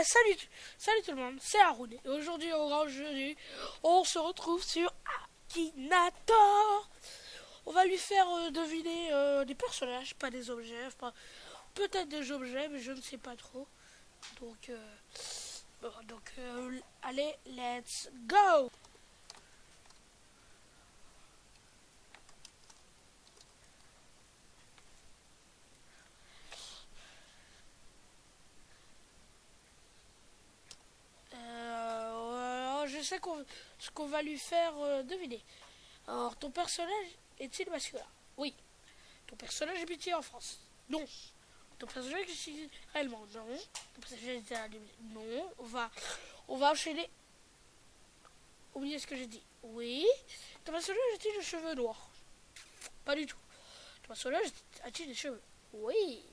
Salut tout le monde, c'est Haroun. Et aujourd'hui au grand jeu, on se retrouve sur Akinator. On va lui faire deviner des personnages, pas des objets, enfin, peut-être des objets, mais je ne sais pas trop. Donc, allez, let's go. Je sais ce qu'on va lui faire deviner. Alors, ton personnage est-il masculin? Oui. Ton personnage est en France? Non. Ton personnage est réellement? Non. Ton personnage est à non. On va enchaîner. Oubliez ce que j'ai dit. Oui. Ton personnage a-t-il des cheveux noirs? Pas du tout. Ton personnage a-t-il des cheveux? Oui.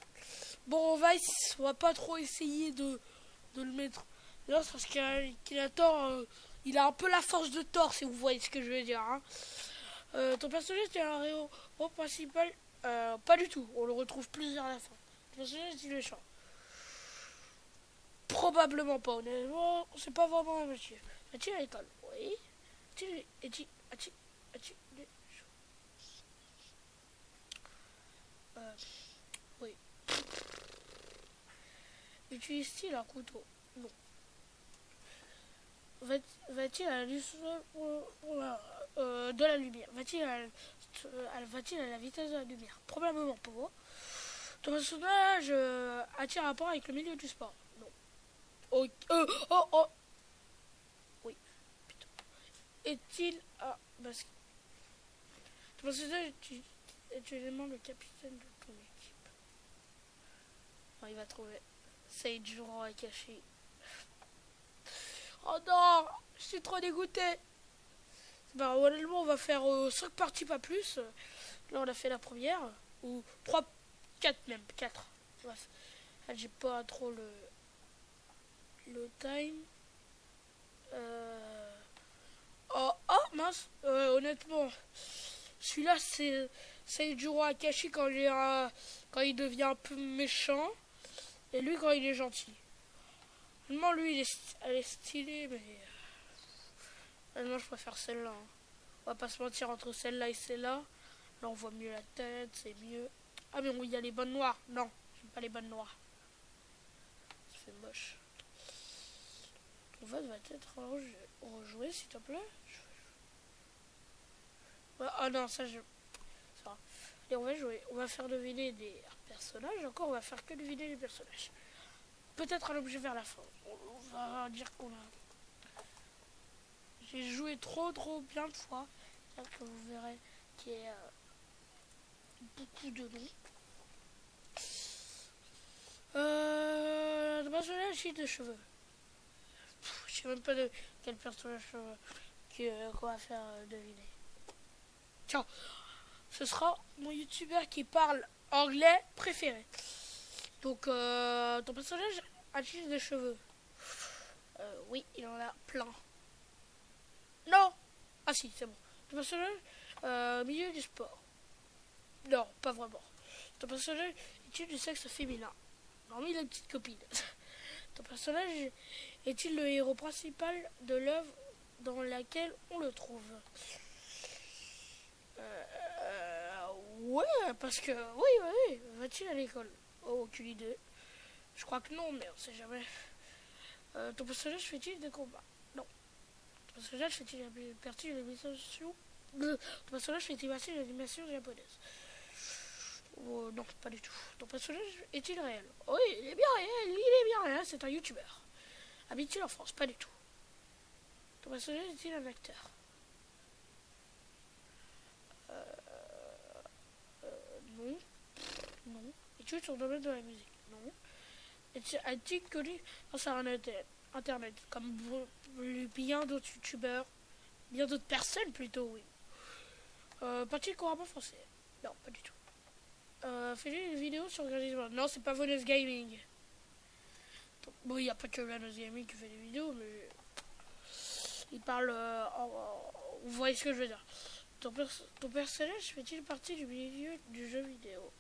Bon, on va pas trop essayer de le mettre. Non, c'est parce qu'il a tort. Il a un peu la force de Thor, si vous voyez ce que je veux dire. Hein. Ton personnage est un héros principal? Pas du tout. On le retrouve plusieurs à la fin. Ton personnage est méchant? Probablement pas, honnêtement. C'est pas vraiment un monsieur. Est-il à l'école? Oui. Est-il oui. Utilise-t-il un couteau? Non. Va-t-il à la de la lumière? Va-t-il à la vitesse de la lumière? Probablement pas. Ton personnage a-t-il un rapport avec le milieu du sport? Non. Oh. Oui. Putain. Est-il à basket? Ton personnage est élément le capitaine de ton équipe? Bon, il va trouver. Seijuro Akashi. Oh non, je suis trop dégoûté. Bah, honnêtement, on va faire 5 parties, pas plus. Là, on a fait la première. Ou 3, 4 même. 4. Bref. Là, j'ai pas trop le time. Oh, mince. Honnêtement, celui-là, c'est Seijuro Akashi quand il devient un peu méchant. Et lui, quand il est gentil. Vraiment, lui, elle est stylée, mais... Moi, je préfère celle-là. Hein. On va pas se mentir, entre celle-là et celle-là. Là, on voit mieux la tête, c'est mieux. Ah, mais oui, il y a les bonnes noires. Non, j'aime pas les bonnes noires. Ça fait moche. Ton vote va être rejoué, s'il te plaît. Ah non, ça, je... Ça va. Allez, on va jouer. On va faire deviner des personnages. Encore, on va faire que deviner les personnages. Peut-être un objet vers la fin. On va dire qu'on a... J'ai joué trop bien de fois. C'est-à-dire que vous verrez qu'il y a beaucoup de noms. Le personnage j'ai des cheveux. Je sais même pas de quel personnage qu'on va faire deviner. Tiens, ce sera mon youtubeur qui parle anglais préféré. Donc, ton personnage a-t-il des cheveux? Oui, il en a plein. Non. Ah si, c'est bon. Ton personnage milieu du sport? Non, pas vraiment. Ton personnage est-il du sexe féminin? Hormis la petite copine. Ton personnage est-il le héros principal de l'œuvre dans laquelle on le trouve? Ouais, parce que... Oui. Va-t-il à l'école? Oh, aucune idée. Je crois que non, mais on sait jamais. Ton personnage fait-il des combats? Non. Ton personnage fait-il partie de l'animation? Ton personnage fait-il partie de l'animation japonaise? Oh, non, pas du tout. Ton personnage est-il réel? Oui, il est bien réel, c'est un youtubeur. Habite-t-il en France? Pas du tout. Ton personnage est-il un acteur? Non. Non. Est-il sur le domaine de la musique? Non. Est-il connu grâce à Internet, comme bien d'autres youtubeurs, bien d'autres personnes plutôt, oui. Parti couramment français? Non, pas du tout. Fais-lui une vidéo sur Gradisman? Non, c'est pas Vonus Gaming. Bon, il n'y a pas que Vonus Gaming qui fait des vidéos, mais il parle vous voyez ce que je veux dire. Ton personnage fait-il partie du milieu du jeu vidéo?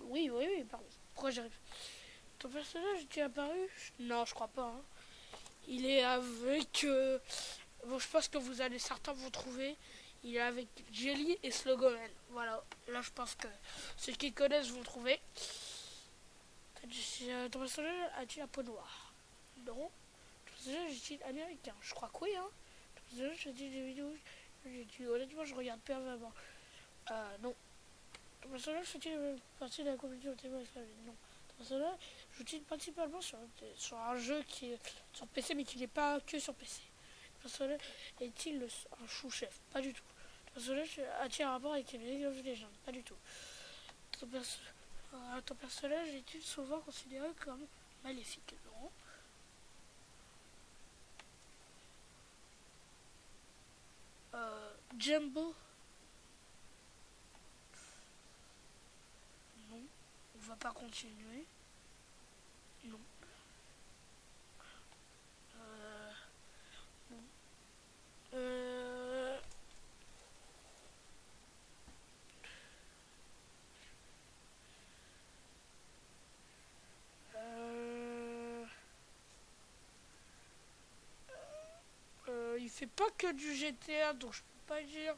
Oui, pardon. Pourquoi j'arrive? Ton personnage est-il apparu? Non, je crois pas. Hein. Il est avec... bon, je pense que vous allez, certains vont trouver. Il est avec Jelly et Slogoman. Voilà. Là, je pense que ceux qui connaissent vont trouver. Ton personnage a-t-il la peau noire? Non. Ton personnage est-il américain? Je crois que oui. Hein. Ton personnage a-t-il des vidéos? Honnêtement, je regarde pas vraiment. Non. Ton personnage fait-il partie de la communauté au témoin? Non. Ton personnage joue-t-il principalement sur un jeu qui est sur PC mais qui n'est pas que sur PC? Ton personnage est-il un chou-chef? Pas du tout. Ton personnage a-t-il un rapport avec les League of Legends? Pas du tout. Ton personnage est-il souvent considéré comme maléfique? Non. Jumbo? Non. On va pas continuer. Non. Non. Il fait pas que du GTA, donc je peux pas dire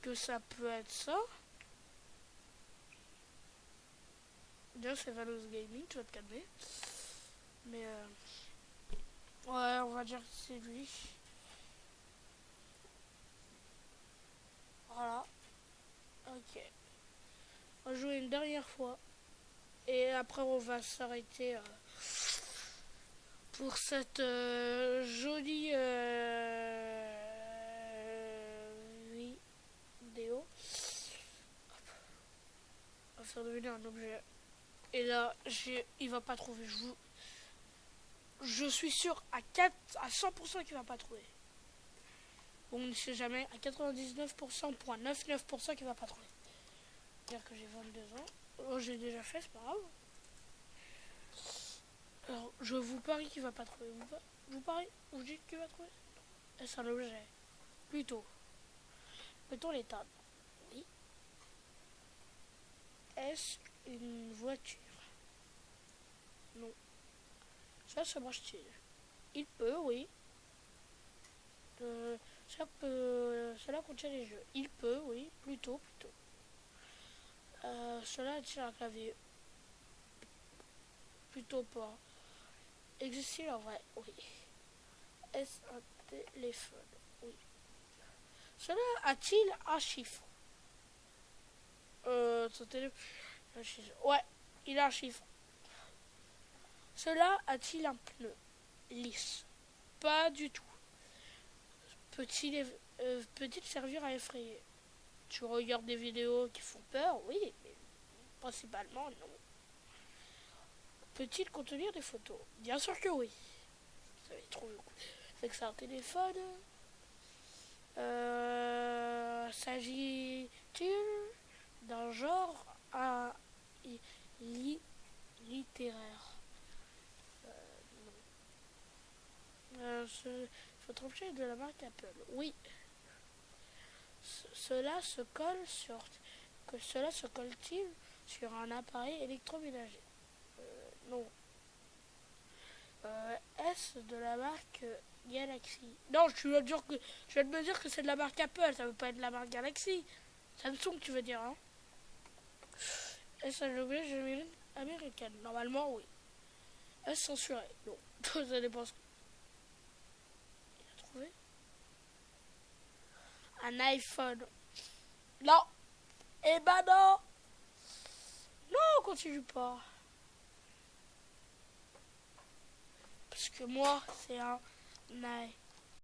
que ça peut être ça. Déjà, c'est Valos Gaming, tu vas te calmer. Mais ouais, on va dire que c'est lui. Voilà. Ok. On va jouer une dernière fois. Et après, on va s'arrêter pour cette jolie vidéo. On va faire devenir un objet. Et là, il va pas trouver. Je suis sûr à 100% qu'il va pas trouver. Bon, on ne sait jamais. À 99,99% qu'il va pas trouver. Dire que j'ai 22 ans. Oh, j'ai déjà fait, c'est pas grave. Alors, je vous parie qu'il va pas trouver. Vous parie? Vous dites qu'il va trouver? Est-ce un objet? Plutôt. Mettons les tables. Oui. Est-ce une voiture? Non. Ça se marche-t-il? Il peut, oui. Cela contient les jeux. Il peut, oui. Plutôt. Cela a-t-il un clavier? Plutôt pas. Existe-t-il en vrai? Oui. Est-ce un téléphone? Oui. Cela a-t-il un chiffre? Son téléphone. Ouais, il a un chiffre. Cela a-t-il un pneu lisse? Pas du tout. Peut-il servir à effrayer? Tu regardes des vidéos qui font peur? Oui, mais principalement non. Peut-il contenir des photos? Bien sûr que oui. Vous avez trouvé. C'est que c'est un téléphone. S'agit-il d'un genre littéraire? Votre objet est de la marque Apple. Oui. Cela se colle-t-il sur un appareil électroménager? Non. Est-ce de la marque Galaxy? Non, tu viens de me dire que c'est de la marque Apple, ça veut pas être de la marque Galaxy. Samsung, tu veux dire, hein? Est-ce un objet américaine? Normalement, oui. Est-ce censuré? Non. Ça dépend. Il a trouvé un iPhone. Non. Eh ben non. Non, on continue pas. Parce que moi, c'est un